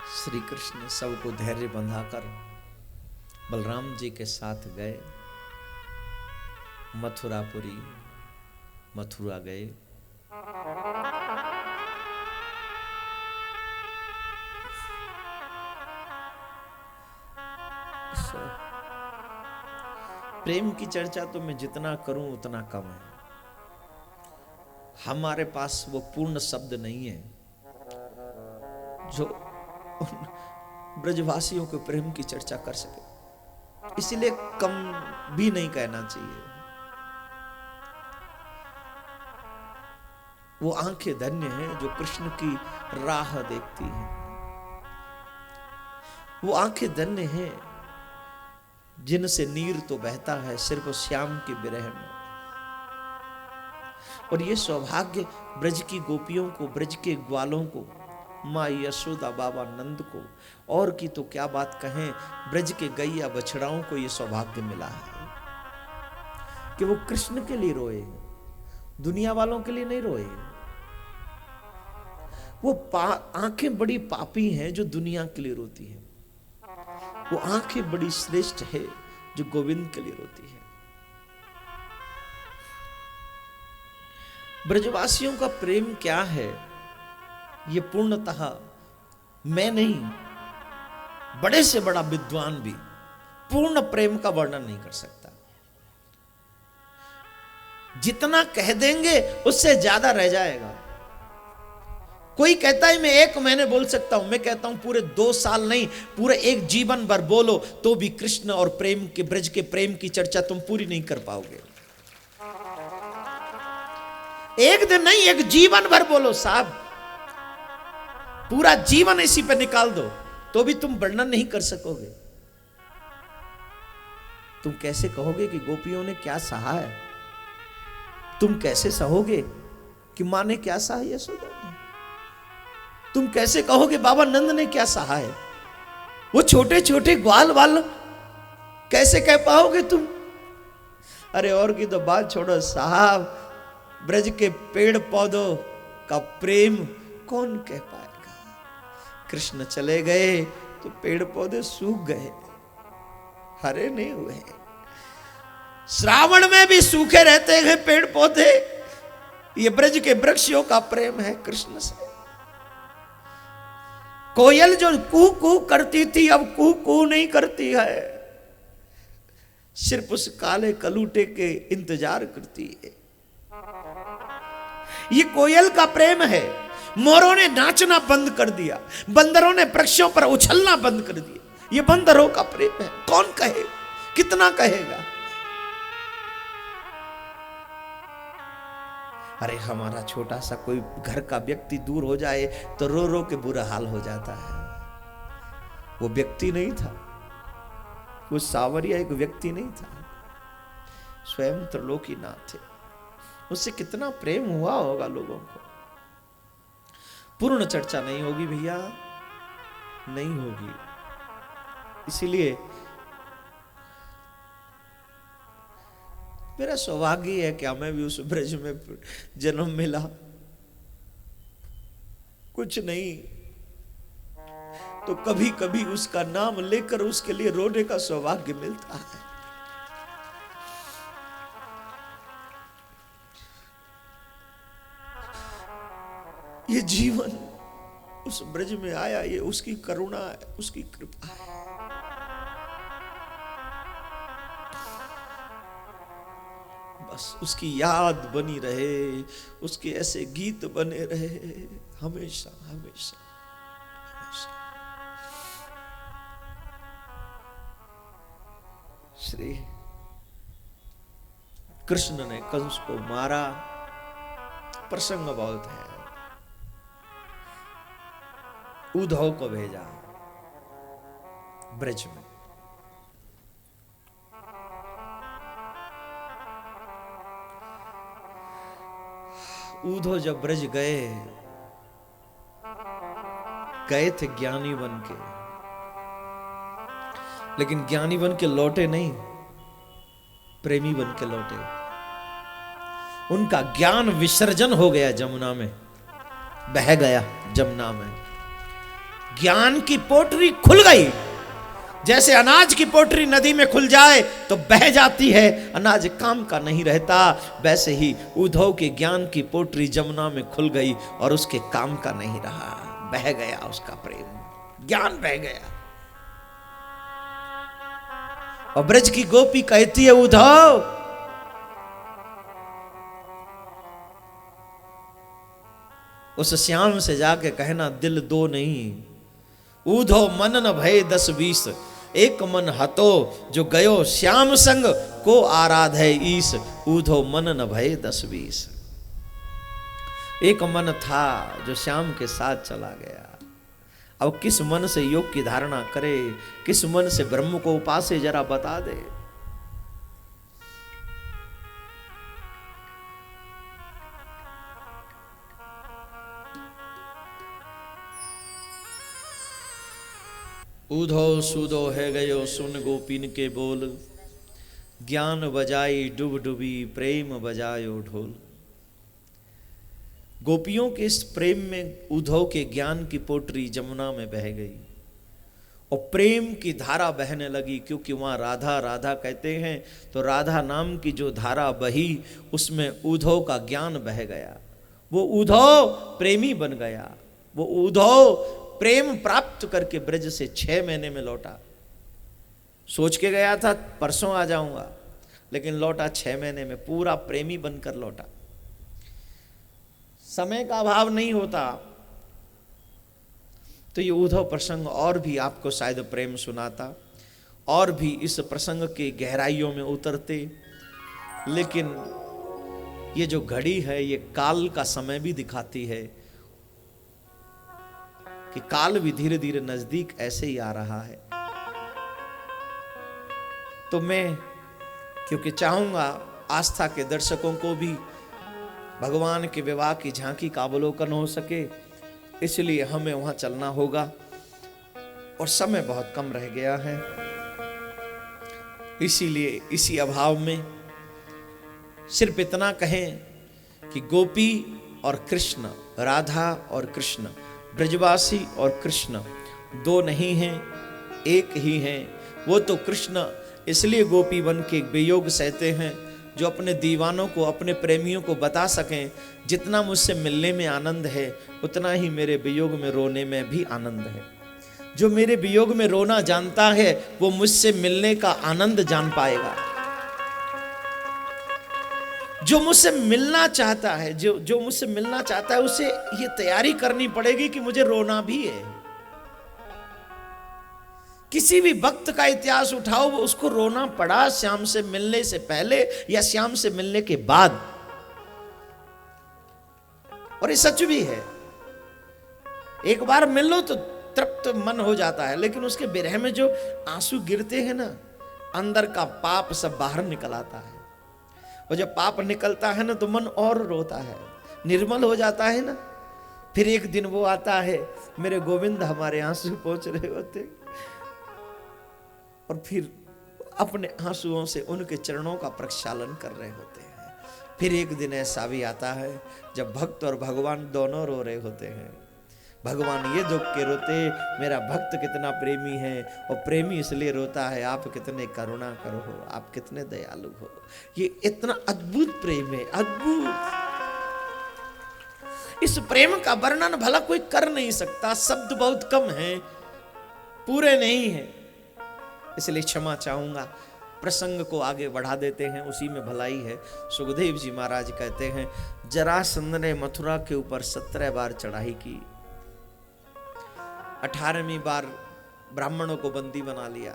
श्री कृष्ण सबको धैर्य बंधाकर बलराम जी के साथ गए। मथुरापुरी मथुरा गए। प्रेम की चर्चा तो मैं जितना करूं उतना कम है। हमारे पास वो पूर्ण शब्द नहीं है जो ब्रजवासियों के प्रेम की चर्चा कर सके, इसलिए कम भी नहीं कहना चाहिए। वो आंखें धन्य हैं जो कृष्ण की राह देखती हैं। वो आंखें धन्य हैं जिनसे नीर तो बहता है सिर्फ श्याम के विरह में। और ये सौभाग्य ब्रज की गोपियों को, ब्रज के ग्वालों को, माँ यशोदा बाबा नंद को, और की तो क्या बात कहें, ब्रज के गैया बछड़ाओं को ये सौभाग्य मिला है कि वो कृष्ण के लिए रोए, दुनिया वालों के लिए नहीं रोए। वो आंखें बड़ी पापी हैं जो दुनिया के लिए रोती हैं। वो आंखें बड़ी श्रेष्ठ है जो गोविंद के लिए रोती है। ब्रजवासियों का प्रेम क्या है, ये पूर्णतः मैं नहीं, बड़े से बड़ा विद्वान भी पूर्ण प्रेम का वर्णन नहीं कर सकता। जितना कह देंगे उससे ज्यादा रह जाएगा। कोई कहता है मैं 1 महीने बोल सकता हूं, मैं कहता हूं पूरे 2 साल नहीं, पूरे 1 जीवन भर बोलो तो भी कृष्ण और प्रेम के, ब्रज के प्रेम की चर्चा तुम पूरी नहीं कर पाओगे। 1 दिन नहीं, 1 जीवन भर बोलो साहब, पूरा जीवन इसी पे निकाल दो तो भी तुम वर्णन नहीं कर सकोगे। तुम कैसे कहोगे कि गोपियों ने क्या सहा है? तुम कैसे सहोगे कि मां ने क्या सहा यशोदा ने? तुम कैसे कहोगे बाबा नंद ने क्या सहा है? वो छोटे छोटे ग्वाल वाल कैसे कह पाओगे तुम? अरे और की तो बात छोड़ो साहब, ब्रज के पेड़ पौधों का प्रेम कौन कह पाएगा? कृष्ण चले गए तो पेड़ पौधे सूख गए, हरे नहीं हुए। श्रावण में भी सूखे रहते हैं पेड़ पौधे। ये ब्रज के वृक्षों का प्रेम है कृष्ण से। कोयल जो कू कू करती थी अब कू कू नहीं करती है, सिर्फ उस काले कलूटे के इंतजार करती है। ये कोयल का प्रेम है। मोरों ने नाचना बंद कर दिया, बंदरों ने वृक्षों पर उछलना बंद कर दिया। ये बंदरों का प्रेम है। कौन कहे, कितना कहेगा? अरे हमारा छोटा सा कोई घर का व्यक्ति दूर हो जाए तो रो रो के बुरा हाल हो जाता है। वो व्यक्ति नहीं था, वो सावरिया एक व्यक्ति नहीं था, स्वयं त्रिलोकीनाथ थे। उससे कितना प्रेम हुआ होगा लोगों को। पूर्ण चर्चा नहीं होगी भैया, नहीं होगी। इसीलिए मेरा सौभाग्य है कि हमें भी उस ब्रज में जन्म मिला। कुछ नहीं तो कभी कभी उसका नाम लेकर उसके लिए रोने का सौभाग्य मिलता है। ये जीवन उस ब्रज में आया, ये उसकी करुणा है, उसकी कृपा है। बस उसकी याद बनी रहे, उसके ऐसे गीत बने रहे हमेशा हमेशा हमेशा। श्री कृष्ण ने कंस को मारा, प्रसंग बहुत है। उद्धव को भेजा ब्रज में। उद्धव जब ब्रज गए थे ज्ञानी बन के, लेकिन ज्ञानी बन के लौटे नहीं, प्रेमी बन के लौटे। उनका ज्ञान विसर्जन हो गया, जमुना में बह गया, जमुना में। ज्ञान की पोटरी खुल गई। जैसे अनाज की पोटरी नदी में खुल जाए तो बह जाती है, अनाज काम का नहीं रहता, वैसे ही उद्धव के ज्ञान की पोटरी जमुना में खुल गई और उसके काम का नहीं रहा, बह गया उसका प्रेम, ज्ञान बह गया। और ब्रज की गोपी कहती है उद्धव उस श्याम से जाके कहना दिल दो नहीं, उद्धव मन न भय 10-20, एक मन हतो जो गयो श्याम संग को आराधे ईस, उद्धव मन न भय 10-20। एक मन था जो श्याम के साथ चला गया, अब किस मन से योग की धारणा करे, किस मन से ब्रह्म को उपासे, जरा बता दे। उधो सुधो है गयो सुन गोपीन के बोल, ज्ञान बजाई डूब डूबी प्रेम बजायो ढोल। गोपियों के इस प्रेम में उद्धव के ज्ञान की पोटरी जमुना में बह गई और प्रेम की धारा बहने लगी, क्योंकि वहां राधा राधा कहते हैं तो राधा नाम की जो धारा बही उसमें उद्धव का ज्ञान बह गया। वो उद्धव प्रेमी बन गया, वो उद्धव प्रेम प्राप्त करके ब्रज से 6 महीने में लौटा। सोच के गया था परसों आ जाऊंगा, लेकिन लौटा 6 महीने में, पूरा प्रेमी बनकर लौटा। समय का अभाव नहीं होता तो ये उद्धव प्रसंग और भी आपको शायद प्रेम सुनाता, और भी इस प्रसंग के गहराइयों में उतरते, लेकिन ये जो घड़ी है ये काल का समय भी दिखाती है कि काल भी धीरे धीरे नजदीक ऐसे ही आ रहा है। तो मैं क्योंकि चाहूंगा आस्था के दर्शकों को भी भगवान के विवाह की झांकी का अवलोकन हो सके, इसलिए हमें वहां चलना होगा और समय बहुत कम रह गया है। इसीलिए इसी अभाव में सिर्फ इतना कहें कि गोपी और कृष्ण, राधा और कृष्ण, ब्रजवासी और कृष्ण दो नहीं हैं, एक ही हैं। वो तो कृष्ण इसलिए गोपी बन के वियोग सहते हैं जो अपने दीवानों को, अपने प्रेमियों को बता सकें जितना मुझसे मिलने में आनंद है उतना ही मेरे वियोग में रोने में भी आनंद है। जो मेरे वियोग में रोना जानता है वो मुझसे मिलने का आनंद जान पाएगा। जो मुझसे मिलना चाहता है, जो मुझसे मिलना चाहता है उसे ये तैयारी करनी पड़ेगी कि मुझे रोना भी है। किसी भी भक्त का इतिहास उठाओ, वो उसको रोना पड़ा श्याम से मिलने से पहले या श्याम से मिलने के बाद, और ये सच भी है। एक बार मिल लो तो तृप्त मन हो जाता है, लेकिन उसके विरह में जो आंसू गिरते हैं ना, अंदर का पाप सब बाहर निकल आता है। और जब पाप निकलता है ना तो मन और रोता है, निर्मल हो जाता है ना। फिर एक दिन वो आता है, मेरे गोविंद हमारे आंसू पहुंच रहे होते, और फिर अपने आंसुओं से उनके चरणों का प्रक्षालन कर रहे होते हैं। फिर एक दिन ऐसा भी आता है जब भक्त और भगवान दोनों रो रहे होते हैं। भगवान ये दुख के रोते, मेरा भक्त कितना प्रेमी है, और प्रेमी इसलिए रोता है आप कितने करुणा करो हो, आप कितने दयालु हो। ये इतना अद्भुत प्रेम है, अद्भुत। इस प्रेम का वर्णन भला कोई कर नहीं सकता, शब्द बहुत कम हैं, पूरे नहीं हैं, इसलिए क्षमा चाहूंगा। प्रसंग को आगे बढ़ा देते हैं, उसी में भलाई है। सुखदेव जी महाराज कहते हैं, जरासंध ने मथुरा के ऊपर 17 बार चढ़ाई की, 18वीं बार ब्राह्मणों को बंदी बना लिया।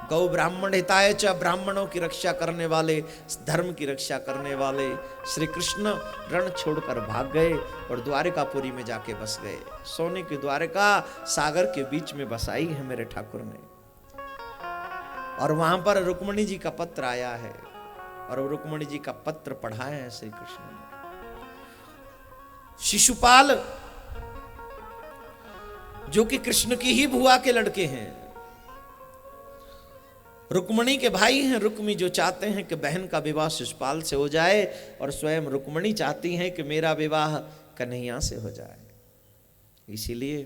गौ ब्राह्मण हिताय च, ब्राह्मणों की रक्षा करने वाले, धर्म की रक्षा करने वाले श्री कृष्ण रण छोड़कर भाग गए और द्वारिकापुरी में जाके बस गए। सोने की द्वारिका सागर के बीच में बसाई है मेरे ठाकुर ने, और वहां पर रुक्मणी जी का पत्र आया है, और रुक्मणी जी का पत्र पढ़ा है श्री कृष्ण ने। शिशुपाल जो कि कृष्ण की ही बुआ के लड़के हैं, रुक्मणी के भाई हैं। रुक्मी जो चाहते हैं कि बहन का विवाह शिशुपाल से हो जाए, और स्वयं रुक्मणी चाहती हैं कि मेरा विवाह कन्हैया से हो जाए। इसीलिए